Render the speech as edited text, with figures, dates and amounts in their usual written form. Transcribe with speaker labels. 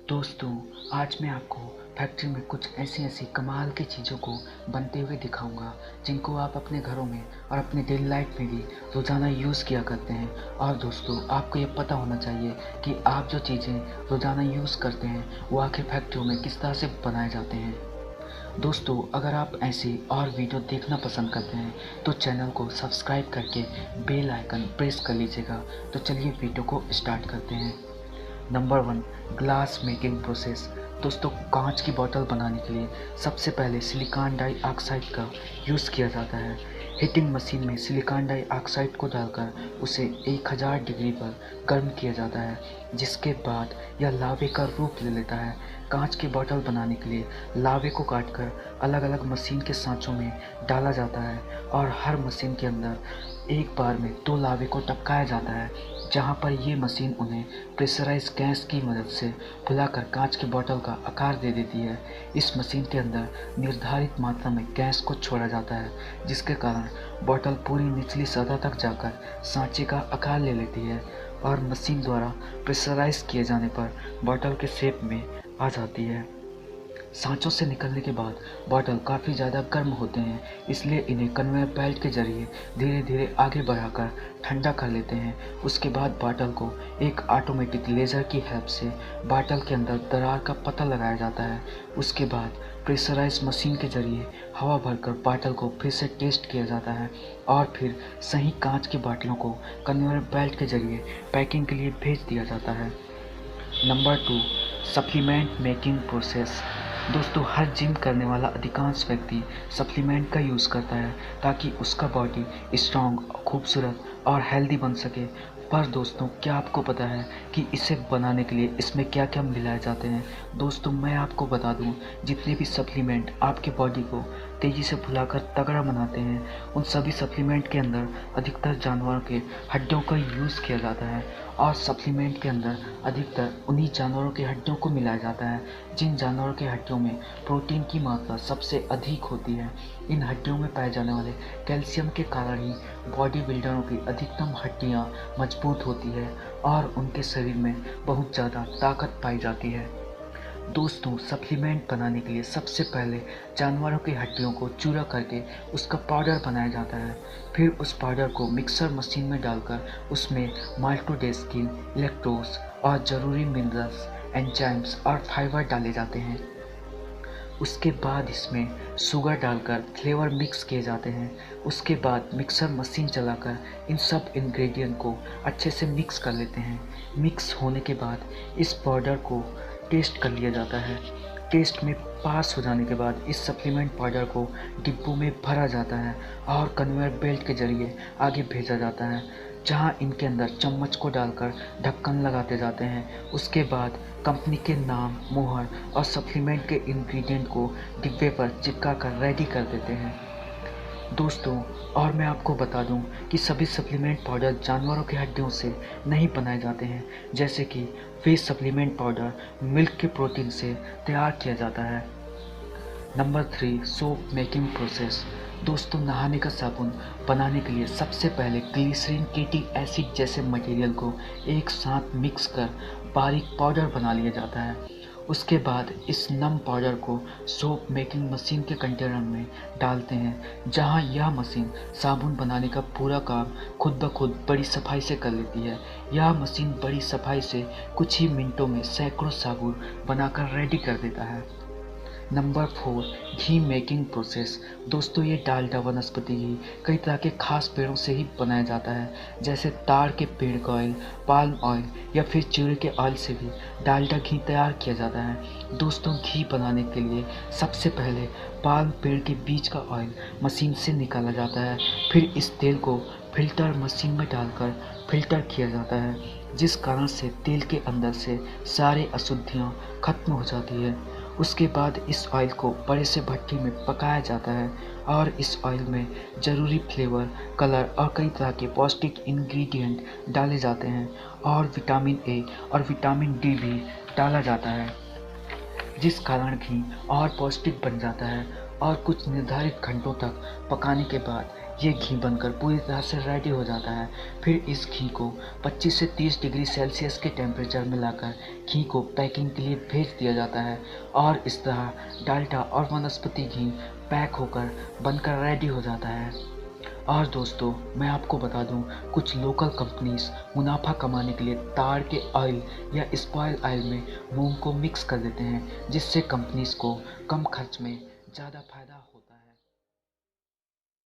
Speaker 1: दोस्तों, आज मैं आपको फैक्ट्री में कुछ ऐसी ऐसी कमाल की चीज़ों को बनते हुए दिखाऊंगा जिनको आप अपने घरों में और अपने डेली लाइफ में भी रोज़ाना यूज़ किया करते हैं। और दोस्तों, आपको ये पता होना चाहिए कि आप जो चीज़ें रोज़ाना यूज़ करते हैं वो आखिर फैक्ट्रियों में किस तरह से बनाए जाते हैं। दोस्तों, अगर आप ऐसी और वीडियो देखना पसंद करते हैं तो चैनल को सब्सक्राइब करके बेल आइकन प्रेस कर लीजिएगा। तो चलिए वीडियो को स्टार्ट करते हैं। Number 1, glass making process. दोस्तों, कांच की बोतल बनाने के लिए सबसे पहले सिलिकॉन डाइऑक्साइड का यूज़ किया जाता है। हीटिंग मशीन में सिलिकॉन डाइऑक्साइड को डालकर उसे 1000 डिग्री पर गर्म किया जाता है, जिसके बाद यह लावे का रूप ले लेता है। कांच की बोतल बनाने के लिए लावे को काटकर अलग अलग मशीन के सांचों में डाला जाता है और हर मशीन के अंदर एक बार में 2 लावे को टपकाया जाता है, जहां पर ये मशीन उन्हें प्रेशराइज गैस की मदद से फुलाकर कांच की बोतल का आकार दे देती है। इस मशीन के अंदर निर्धारित मात्रा में गैस को छोड़ा जाता है, जिसके कारण बोतल पूरी निचली सतह तक जाकर सांचे का आकार ले लेती है और मशीन द्वारा प्रेशराइज किए जाने पर बोतल के शेप में आ जाती है। सांचों से निकलने के बाद बॉटल काफ़ी ज़्यादा गर्म होते हैं, इसलिए इन्हें कन्वेयर बेल्ट के जरिए धीरे धीरे आगे बढ़ाकर ठंडा कर लेते हैं। उसके बाद बॉटल को एक ऑटोमेटिक लेज़र की हेल्प से बॉटल के अंदर दरार का पता लगाया जाता है। उसके बाद प्रेशराइज मशीन के जरिए हवा भरकर बॉटल को फिर से टेस्ट किया जाता है और फिर सही कांच की बॉटलों को कन्वेयर बेल्ट के जरिए पैकिंग के लिए भेज दिया जाता है। Number 2, supplement making process. दोस्तों, हर जिम करने वाला अधिकांश व्यक्ति सप्लीमेंट का यूज़ करता है ताकि उसका बॉडी स्ट्रॉन्ग, खूबसूरत और हेल्दी बन सके। पर दोस्तों, क्या आपको पता है कि इसे बनाने के लिए इसमें क्या क्या मिलाए जाते हैं? दोस्तों, मैं आपको बता दूं, जितने भी सप्लीमेंट आपके बॉडी को तेज़ी से फुलाकर तगड़ा बनाते हैं, उन सभी सप्लीमेंट के अंदर अधिकतर जानवरों के हड्डियों का यूज़ किया जाता है और सप्लीमेंट के अंदर अधिकतर उन्हीं जानवरों की हड्डियों को मिलाया जाता है जिन जानवरों की हड्डियों में प्रोटीन की मात्रा सबसे अधिक होती है। इन हड्डियों में पाए जाने वाले कैल्शियम के कारण ही बॉडी बिल्डरों की अधिकतम हड्डियां मजबूत होती है और उनके शरीर में बहुत ज़्यादा ताकत पाई जाती है। दोस्तों, सप्लीमेंट बनाने के लिए सबसे पहले जानवरों की हड्डियों को चूरा करके उसका पाउडर बनाया जाता है। फिर उस पाउडर को मिक्सर मशीन में डालकर उसमें माल्टोडेस्किन, इलेक्ट्रोज और ज़रूरी मिनरल्स, एंजाइम्स और फाइबर डाले जाते हैं। उसके बाद इसमें शुगर डालकर फ्लेवर मिक्स किए जाते हैं। उसके बाद मिक्सर मशीन चलाकर इन सब इंग्रेडिएंट को अच्छे से मिक्स कर लेते हैं। मिक्स होने के बाद इस पाउडर को टेस्ट कर लिया जाता है। टेस्ट में पास हो जाने के बाद इस सप्लीमेंट पाउडर को डिब्बों में भरा जाता है और कन्वेयर बेल्ट के जरिए आगे भेजा जाता है, जहां इनके अंदर चम्मच को डालकर ढक्कन लगाते जाते हैं। उसके बाद कंपनी के नाम, मुहर और सप्लीमेंट के इंग्रेडिएंट को डिब्बे पर चिपका कर रेडी कर देते हैं। दोस्तों, और मैं आपको बता दूं कि सभी सप्लीमेंट पाउडर जानवरों की हड्डियों से नहीं बनाए जाते हैं, जैसे कि फिश सप्लीमेंट पाउडर मिल्क के प्रोटीन से तैयार किया जाता है। Number 3, soap making process. दोस्तों, नहाने का साबुन बनाने के लिए सबसे पहले ग्लिसरीन, केटिक एसिड जैसे मटेरियल को एक साथ मिक्स कर बारीक पाउडर बना लिया जाता है। उसके बाद इस नम पाउडर को सोप मेकिंग मशीन के कंटेनर में डालते हैं, जहां यह मशीन साबुन बनाने का पूरा काम खुद ब खुद बड़ी सफाई से कर लेती है। यह मशीन बड़ी सफाई से कुछ ही मिनटों में सैकड़ों साबुन बनाकर रेडी कर देता है। नंबर 4, घी मेकिंग प्रोसेस। दोस्तों, ये डालडा वनस्पति घी कई तरह के खास पेड़ों से ही बनाया जाता है, जैसे ताड़ के पेड़ का ऑयल, पाल्म ऑयल या फिर चिड़े के ऑयल से भी डालडा घी तैयार किया जाता है। दोस्तों, घी बनाने के लिए सबसे पहले पाल्म पेड़ के बीज का ऑयल मशीन से निकाला जाता है। फिर इस तेल को फिल्टर मशीन में डालकर फिल्टर किया जाता है, जिस कारण से तेल के अंदर से सारी अशुद्धियाँ खत्म हो जाती है। उसके बाद इस ऑयल को बड़े से भट्टी में पकाया जाता है और इस ऑयल में ज़रूरी फ्लेवर, कलर और कई तरह के पौष्टिक इंग्रेडिएंट डाले जाते हैं और विटामिन ए और विटामिन डी भी डाला जाता है, जिस कारण घी और पौष्टिक बन जाता है। और कुछ निर्धारित घंटों तक पकाने के बाद ये घी बनकर पूरी तरह से रेडी हो जाता है। फिर इस घी को 25 से 30 डिग्री सेल्सियस के टेम्परेचर में लाकर घी को पैकिंग के लिए भेज दिया जाता है और इस तरह डाल्डा और वनस्पति घी पैक होकर बनकर रेडी हो जाता है। और दोस्तों, मैं आपको बता दूं, कुछ लोकल कंपनीज मुनाफा कमाने के लिए ताड़ के ऑयल या स्पॉयल ऑयल में मूंग को मिक्स कर देते हैं, जिससे कंपनीज को कम खर्च में ज़्यादा फायदा हो।